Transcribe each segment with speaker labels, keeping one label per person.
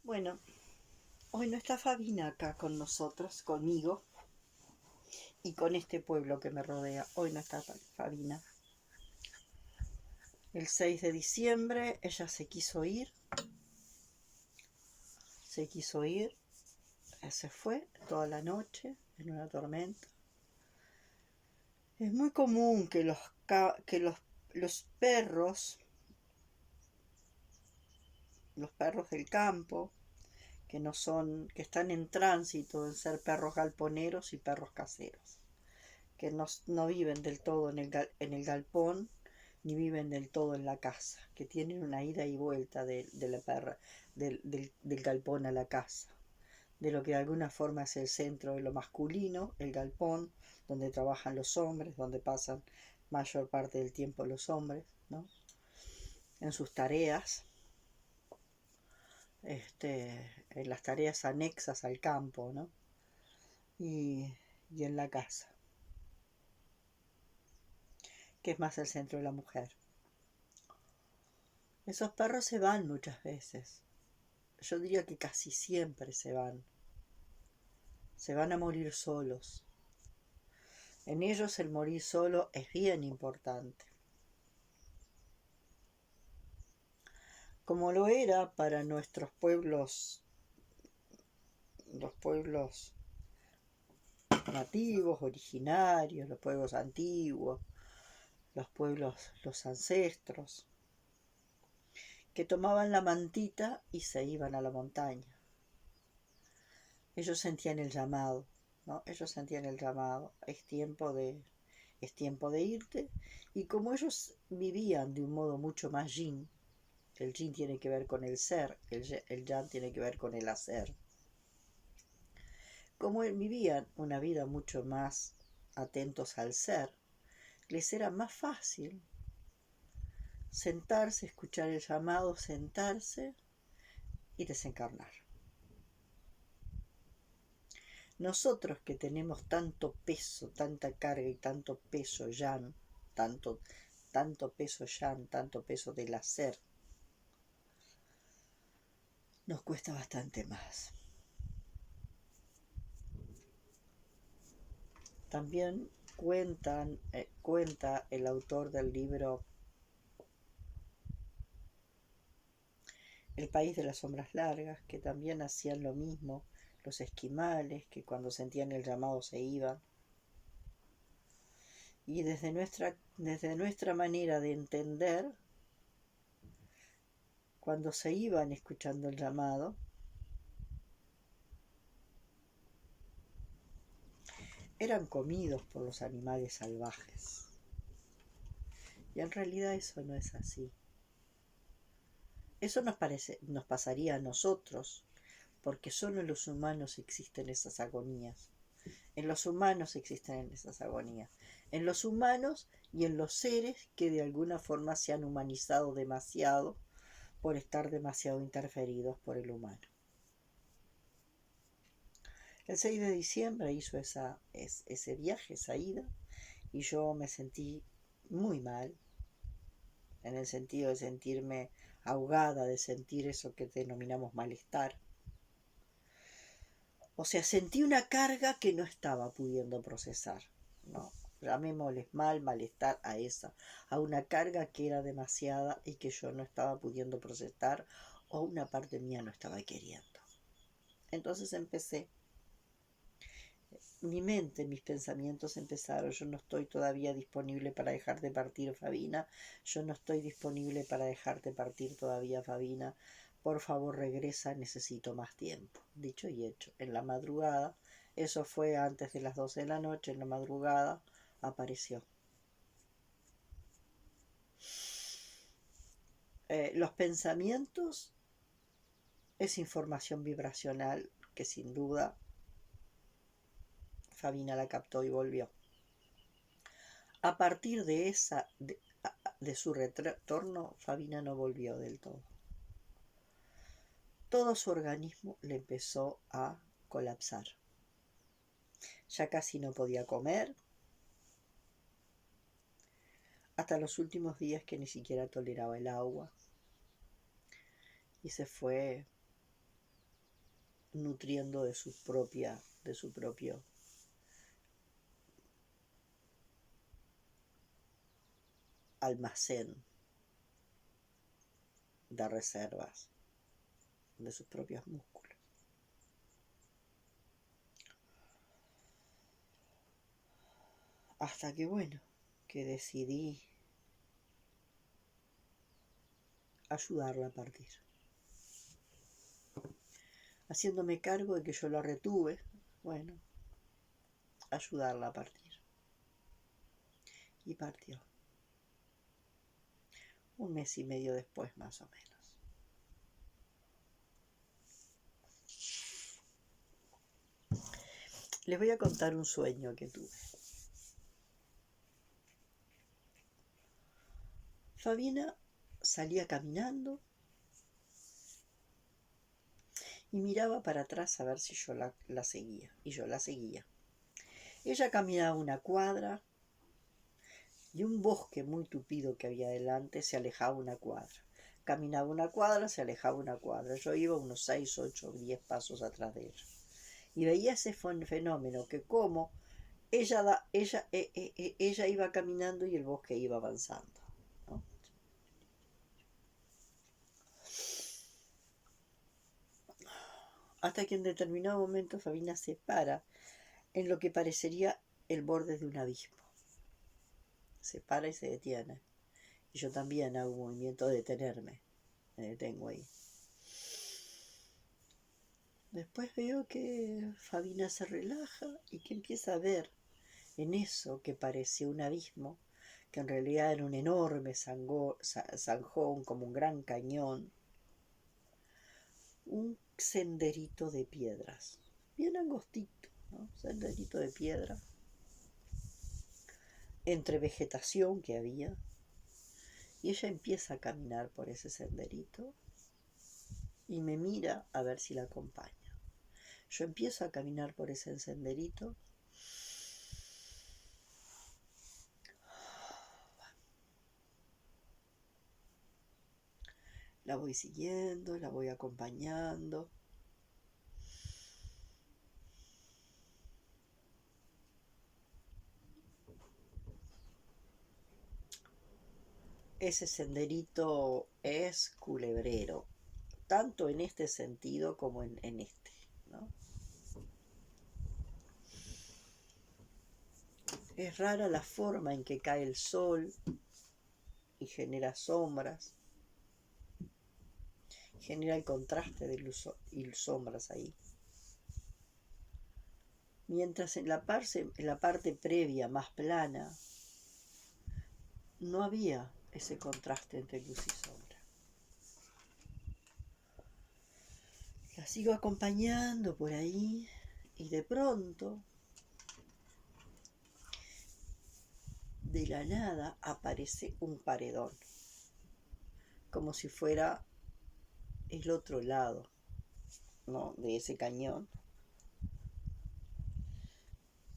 Speaker 1: Bueno, hoy no está Fabina acá con nosotros, conmigo y con este pueblo que me rodea. Hoy no está Fabina. El 6 de diciembre ella se quiso ir, se fue toda la noche en una tormenta. Es muy común que los perros del campo, que están en tránsito en ser perros galponeros y perros caseros, que no viven del todo en el galpón, ni viven del todo en la casa, que tienen una ida y vuelta de la perra, del galpón a la casa, de lo que de alguna forma es el centro de lo masculino, el galpón, donde trabajan los hombres, donde pasan mayor parte del tiempo los hombres, ¿no? En sus tareas, en las tareas anexas al campo, ¿no? Y en la casa, que es más el centro de la mujer. Esos perros se van muchas veces. Yo diría que casi siempre se van. Se van a morir solos. En ellos el morir solo es bien importante. Como lo era para nuestros pueblos, los pueblos nativos, originarios, los pueblos antiguos, los ancestros, que tomaban la mantita y se iban a la montaña. Ellos sentían el llamado, ¿no? Ellos sentían el llamado. Es tiempo de irte. Y como ellos vivían de un modo mucho más yin, el yin tiene que ver con el ser, el yang tiene que ver con el hacer. Como vivían una vida mucho más atentos al ser, les era más fácil sentarse, escuchar el llamado, sentarse y desencarnar. Nosotros que tenemos tanto peso, tanta carga y tanto peso yang, tanto peso yang, tanto peso del hacer, nos cuesta bastante más. También cuenta el autor del libro El país de las sombras largas, que también hacían lo mismo los esquimales, que cuando sentían el llamado se iban. Y desde nuestra manera de entender, cuando se iban escuchando el llamado, eran comidos por los animales salvajes. Y en realidad eso no es así. Eso nos pasaría a nosotros, porque solo en los humanos existen esas agonías. En los humanos existen esas agonías. En los humanos y en los seres que de alguna forma se han humanizado demasiado por estar demasiado interferidos por el humano. El 6 de diciembre hizo ese viaje, esa ida, y yo me sentí muy mal, en el sentido de sentirme ahogada, de sentir eso que denominamos malestar. O sea, sentí una carga que no estaba pudiendo procesar, ¿no? Llamémosles malestar a una carga que era demasiada y que yo no estaba pudiendo procesar, o una parte mía no estaba queriendo. Entonces mi mente, mis pensamientos empezaron: yo no estoy todavía disponible para dejarte partir, Fabina. Yo no estoy disponible para dejarte partir todavía, Fabina. Por favor, regresa, necesito más tiempo. Dicho y hecho, en la madrugada, eso fue antes de las 12 de la noche, en la madrugada apareció. Los pensamientos es información vibracional que sin duda Fabina la captó y volvió. A partir de su retorno, Fabina no volvió del todo. Todo su organismo le empezó a colapsar. Ya casi no podía comer, hasta los últimos días que ni siquiera toleraba el agua. Y se fue nutriendo de su propio almacén de reservas, de sus propios músculos. Hasta que bueno, que decidí ayudarla a partir, haciéndome cargo de que yo la retuve, bueno, ayudarla a partir. Y partió. 1 mes y medio después, más o menos. Les voy a contar un sueño que tuve. Fabiana salía caminando y miraba para atrás a ver si yo la seguía. Y yo la seguía. Ella caminaba 1 cuadra y un bosque muy tupido que había delante se alejaba 1 cuadra. Caminaba 1 cuadra, se alejaba 1 cuadra. Yo iba unos 6, 8, 10 pasos atrás de ella. Y veía ese fenómeno que como ella iba caminando y el bosque iba avanzando, ¿no? Hasta que en determinado momento Fabiana se para en lo que parecería el borde de un abismo. Se para y se detiene. Y yo también hago un movimiento de detenerme. Me detengo ahí. Después veo que Fabiana se relaja y que empieza a ver en eso que parecía un abismo, que en realidad era un enorme zanjón, como un gran cañón, un senderito de piedras, bien angostito, ¿no? Senderito de piedra, entre vegetación que había, y ella empieza a caminar por ese senderito y me mira a ver si la acompaña. Yo empiezo a caminar por ese senderito. La voy siguiendo, la voy acompañando. Ese senderito es culebrero, tanto en este sentido como en este, ¿no? Es rara la forma en que cae el sol y genera sombras, genera el contraste de luz y sombras ahí. Mientras en la parte previa, más plana, no había ese contraste entre luz y sombra. La sigo acompañando por ahí y de pronto, de la nada, aparece un paredón, como si fuera el otro lado, ¿no?, de ese cañón.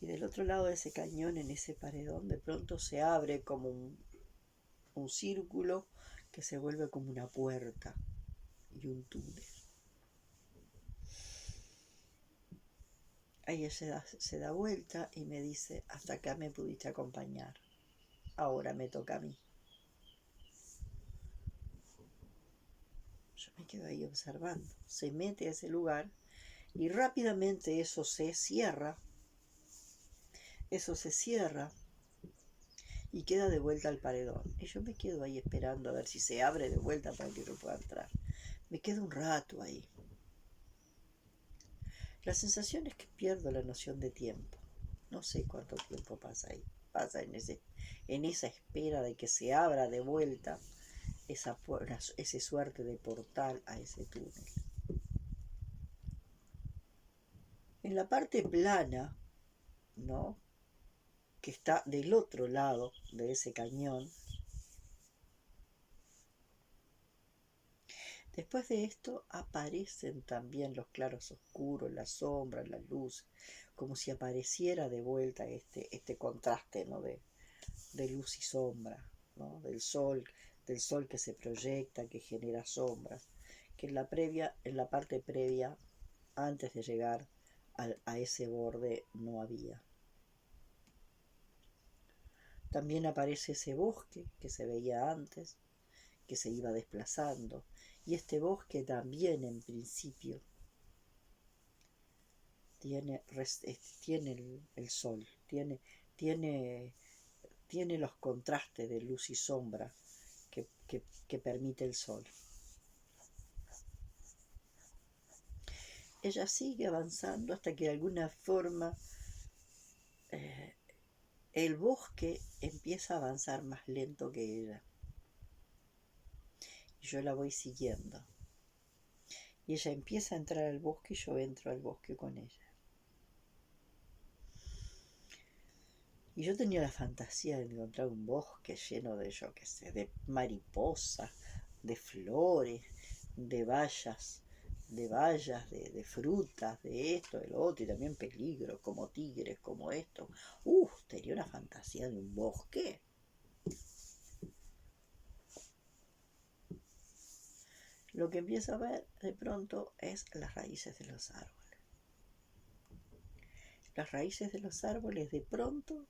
Speaker 1: Y del otro lado de ese cañón, en ese paredón, de pronto se abre como un círculo que se vuelve como una puerta y un túnel. Ahí ella se da vuelta y me dice: hasta acá me pudiste acompañar, ahora me toca a mí. Yo me quedo ahí observando. Se mete a ese lugar y rápidamente eso se cierra. Y queda de vuelta al paredón. Y yo me quedo ahí esperando a ver si se abre de vuelta para que yo pueda entrar. Me quedo un rato ahí. La sensación es que pierdo la noción de tiempo. No sé cuánto tiempo pasa ahí. Pasa en esa espera de que se abra de vuelta ese suerte de portal a ese túnel. En la parte plana, ¿no?, que está del otro lado de ese cañón, después de esto aparecen también los claros oscuros, las sombras, las luces, como si apareciera de vuelta este contraste, ¿no?, de luz y sombra, ¿no?, del sol que se proyecta, que genera sombras, que en la parte previa Antes de llegar a ese borde no había. También aparece ese bosque que se veía antes, que se iba desplazando, y este bosque también en principio tiene el sol, tiene, tiene los contrastes de luz y sombra que permite el sol. Ella sigue avanzando hasta que de alguna forma el bosque empieza a avanzar más lento que ella. Y yo la voy siguiendo. Y ella empieza a entrar al bosque y yo entro al bosque con ella. Y yo tenía la fantasía de encontrar un bosque lleno de, yo qué sé, de mariposas, de flores, de bayas, de frutas, de esto, de lo otro, y también peligros, como tigres, como esto. Tenía una fantasía de un bosque. Lo que empiezo a ver de pronto es las raíces de los árboles. Las raíces de los árboles de pronto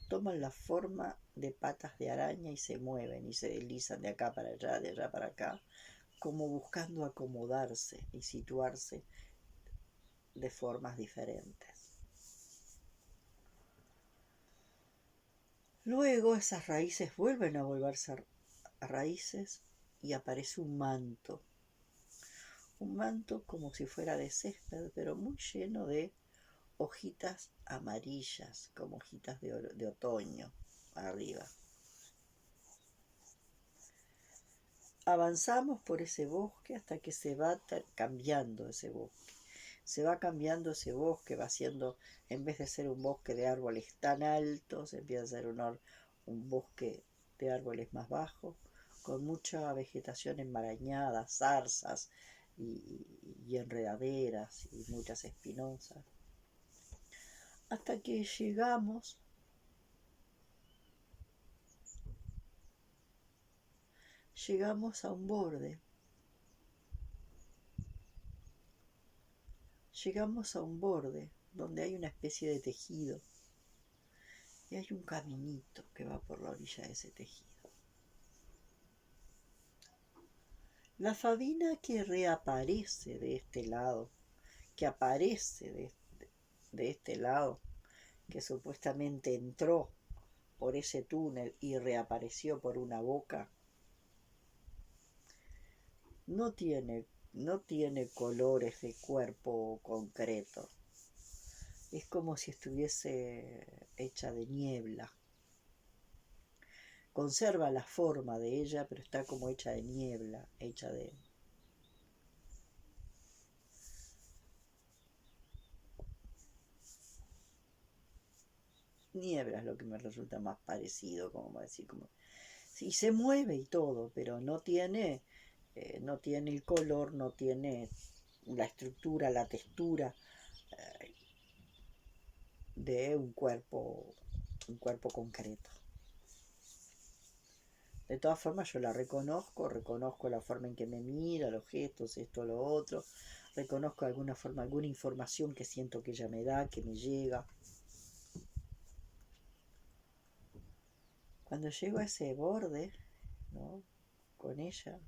Speaker 1: toman la forma de patas de araña y se mueven y se deslizan de acá para allá, de allá para acá, como buscando acomodarse y situarse de formas diferentes. Luego esas raíces vuelven a volverse raíces y aparece un manto como si fuera de césped, pero muy lleno de hojitas amarillas, como hojitas de otoño arriba. Avanzamos por ese bosque hasta que se va cambiando ese bosque. Se va cambiando ese bosque, va siendo, en vez de ser un bosque de árboles tan altos, empieza a ser un bosque de árboles más bajos, con mucha vegetación enmarañada, zarzas y enredaderas y muchas espinosas. Hasta que llegamos a un borde. Llegamos a un borde donde hay una especie de tejido y hay un caminito que va por la orilla de ese tejido. La Fabina que reaparece de este lado, que aparece de este lado, que supuestamente entró por ese túnel y reapareció por una boca, no tiene colores de cuerpo concreto. Es como si estuviese hecha de niebla. Conserva la forma de ella, pero está como hecha de niebla, hecha de... Niebla es lo que me resulta más parecido, como decir, como... Sí, se mueve y todo, pero no tiene el color, no tiene la estructura, la textura de un cuerpo concreto. De todas formas yo la reconozco la forma en que me mira, los gestos, esto, lo otro, reconozco de alguna forma, alguna información que siento que ella me da, que me llega. Cuando llego a ese borde, ¿no? Con ella,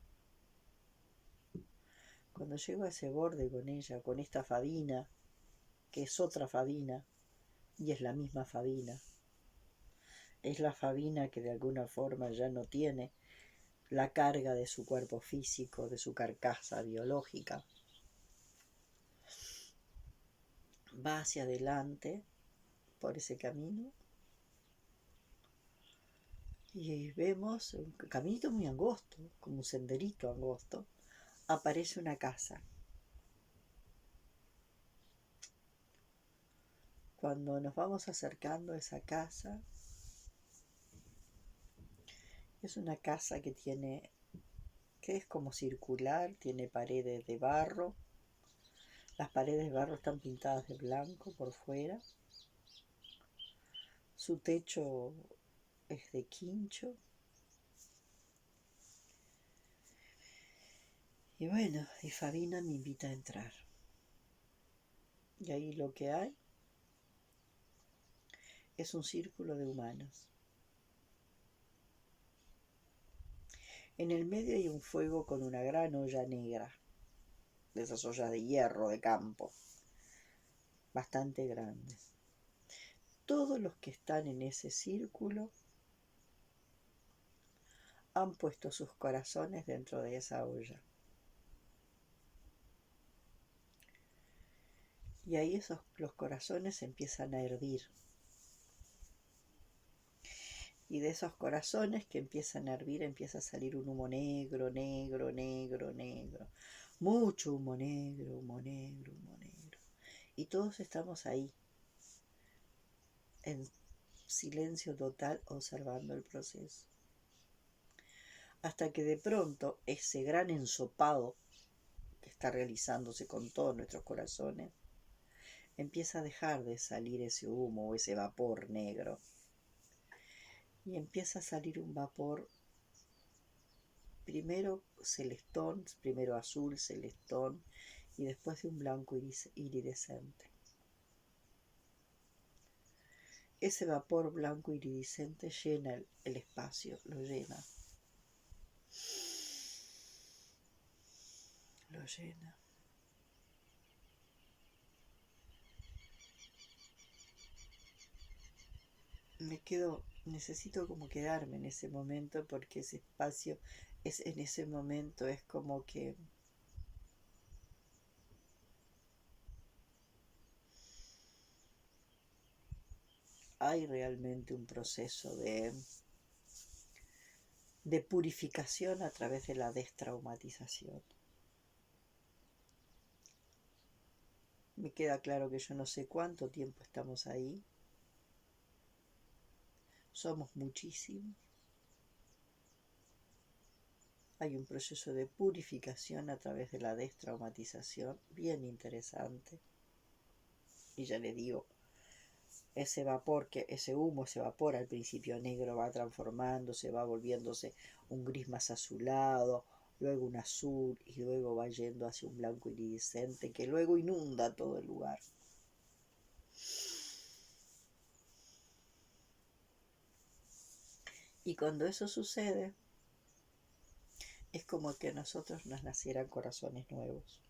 Speaker 1: cuando llego a ese borde con ella, con esta Fabina, que es otra Fabina, y es la misma Fabina, es la Fabina que de alguna forma ya no tiene la carga de su cuerpo físico, de su carcasa biológica. Va hacia adelante por ese camino y vemos un caminito muy angosto, como un senderito angosto. Aparece una casa. Cuando nos vamos acercando a esa casa, es una casa que es como circular, tiene paredes de barro. Las paredes de barro están pintadas de blanco por fuera. Su techo es de quincho. Y bueno, y Fabina me invita a entrar. Y ahí lo que hay es un círculo de humanos. En el medio hay un fuego con una gran olla negra, de esas ollas de hierro de campo, bastante grandes. Todos los que están en ese círculo han puesto sus corazones dentro de esa olla. Y ahí los corazones empiezan a hervir. Y de esos corazones que empiezan a hervir empieza a salir un humo negro, negro, negro, negro. Mucho humo negro, humo negro, humo negro. Y todos estamos ahí, en silencio total, observando el proceso. Hasta que de pronto ese gran ensopado que está realizándose con todos nuestros corazones empieza a dejar de salir ese humo o ese vapor negro. Y empieza a salir un vapor primero celestón, primero azul, celestón, y después de un blanco iridescente. Ese vapor blanco iridescente llena el espacio, lo llena. Lo llena. Necesito como quedarme en ese momento porque ese espacio en ese momento es como que hay realmente un proceso de purificación a través de la destraumatización. Me queda claro que yo no sé cuánto tiempo estamos ahí. Somos muchísimos. Hay un proceso de purificación a través de la destraumatización bien interesante. Y ya le digo, ese vapor, ese humo, ese vapor al principio negro va transformándose, va volviéndose un gris más azulado, luego un azul y luego va yendo hacia un blanco iridiscente que luego inunda todo el lugar. Y cuando eso sucede, es como que a nosotros nos nacieran corazones nuevos.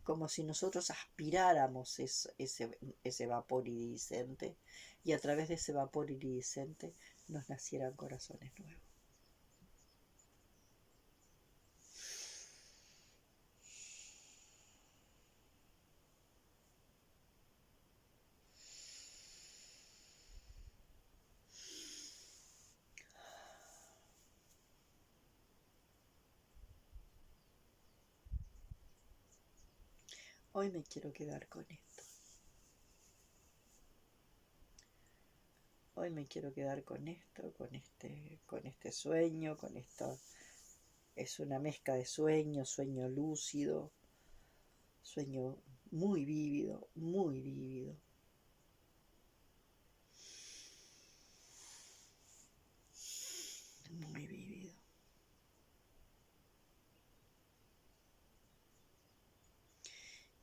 Speaker 1: Como si nosotros aspiráramos ese vapor iridiscente y a través de ese vapor iridiscente nos nacieran corazones nuevos. Hoy me quiero quedar con esto. Hoy me quiero quedar con esto, con este sueño, con esto. Es una mezcla de sueño, sueño lúcido, sueño muy vívido, muy vívido. Muy vívido.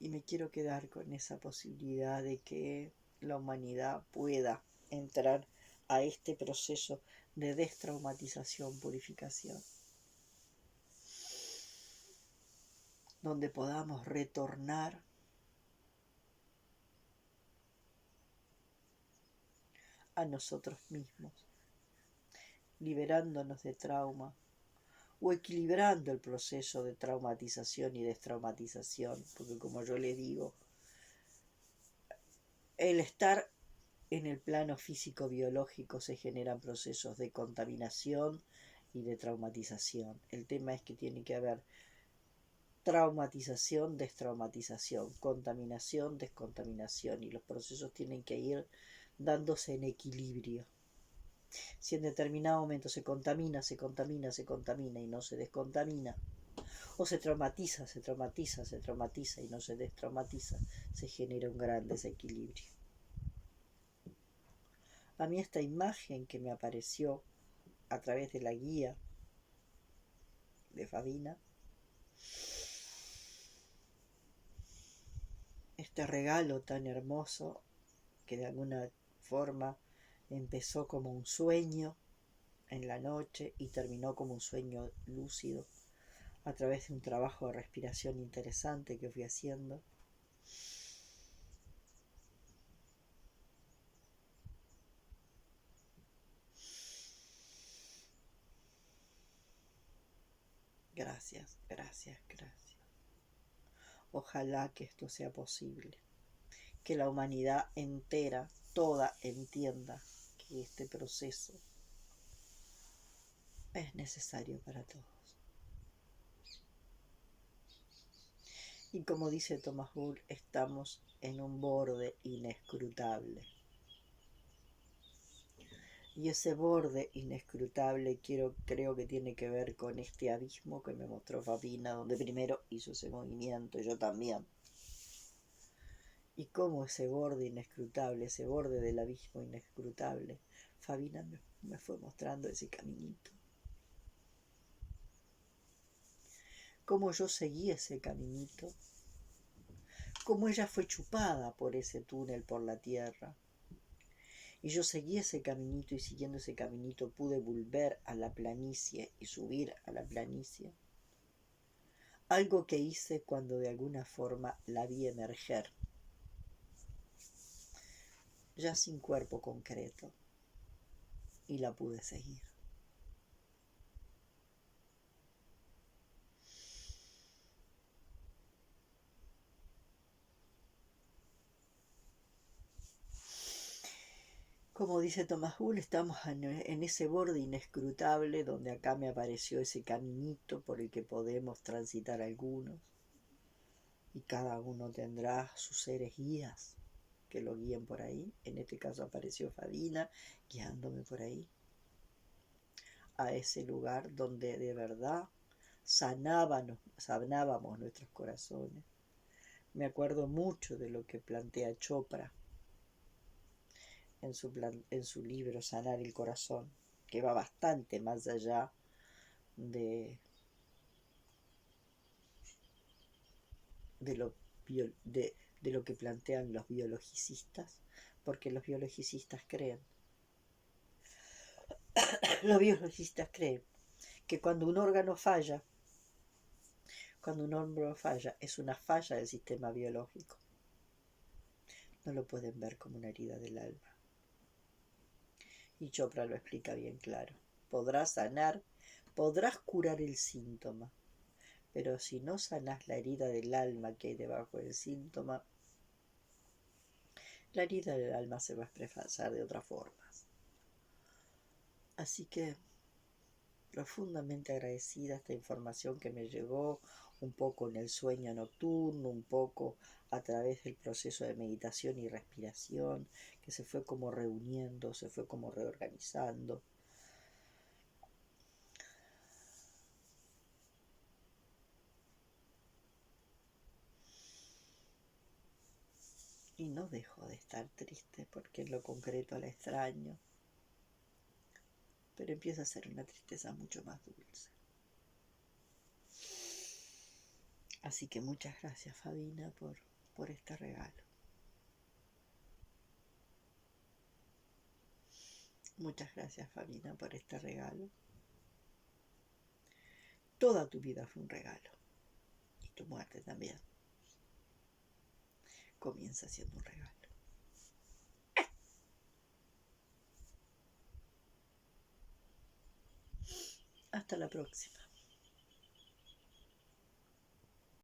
Speaker 1: Y me quiero quedar con esa posibilidad de que la humanidad pueda entrar a este proceso de destraumatización, purificación, donde podamos retornar a nosotros mismos, liberándonos de trauma o equilibrando el proceso de traumatización y destraumatización, porque como yo les digo, el estar en el plano físico-biológico se generan procesos de contaminación y de traumatización. El tema es que tiene que haber traumatización, destraumatización, contaminación, descontaminación, y los procesos tienen que ir dándose en equilibrio. Si en determinado momento se contamina y no se descontamina, o se traumatiza y no se destraumatiza, se genera un gran desequilibrio. A mí esta imagen que me apareció a través de la guía de Fadina este regalo tan hermoso que de alguna forma empezó como un sueño en la noche y terminó como un sueño lúcido a través de un trabajo de respiración interesante que fui haciendo. Gracias, gracias, gracias. Ojalá que esto sea posible, que la humanidad entera, toda, entienda que este proceso es necesario para todos. Y como dice Thomas Bull, estamos en un borde inescrutable. Y ese borde inescrutable creo que tiene que ver con este abismo que me mostró Fabina, donde primero hizo ese movimiento, y yo también. Y cómo ese borde inescrutable, ese borde del abismo inescrutable, Fabina me fue mostrando ese caminito. Cómo yo seguí ese caminito, cómo ella fue chupada por ese túnel por la tierra. Y yo seguí ese caminito y siguiendo ese caminito pude volver a la planicie y subir a la planicie. Algo que hice cuando de alguna forma la vi emerger, ya sin cuerpo concreto, y la pude seguir. Como dice Thomas Bull, estamos en ese borde inescrutable donde acá me apareció ese caminito por el que podemos transitar algunos, y cada uno tendrá sus seres guías que lo guíen por ahí. En este caso apareció Fabina guiándome por ahí, a ese lugar donde de verdad sanábamos nuestros corazones. Me acuerdo mucho de lo que plantea Chopra en su libro Sanar el Corazón, que va bastante más allá de, de, lo, de lo que plantean los biologicistas, porque los biologicistas creen que cuando un órgano falla, es una falla del sistema biológico. No lo pueden ver como una herida del alma. Y Chopra lo explica bien claro. Podrás sanar, podrás curar el síntoma, pero si no sanás la herida del alma que hay debajo del síntoma, la herida del alma se va a expresar de otras formas. Así que profundamente agradecida esta información que me llegó un poco en el sueño nocturno, un poco a través del proceso de meditación y respiración, que se fue como reuniendo, se fue como reorganizando. Y no dejo de estar triste porque en lo concreto la extraño, pero empieza a ser una tristeza mucho más dulce. Así que muchas gracias, Fabina, por este regalo. Muchas gracias, Fabina, por este regalo. Toda tu vida fue un regalo. Y tu muerte también comienza siendo un regalo. Hasta la próxima.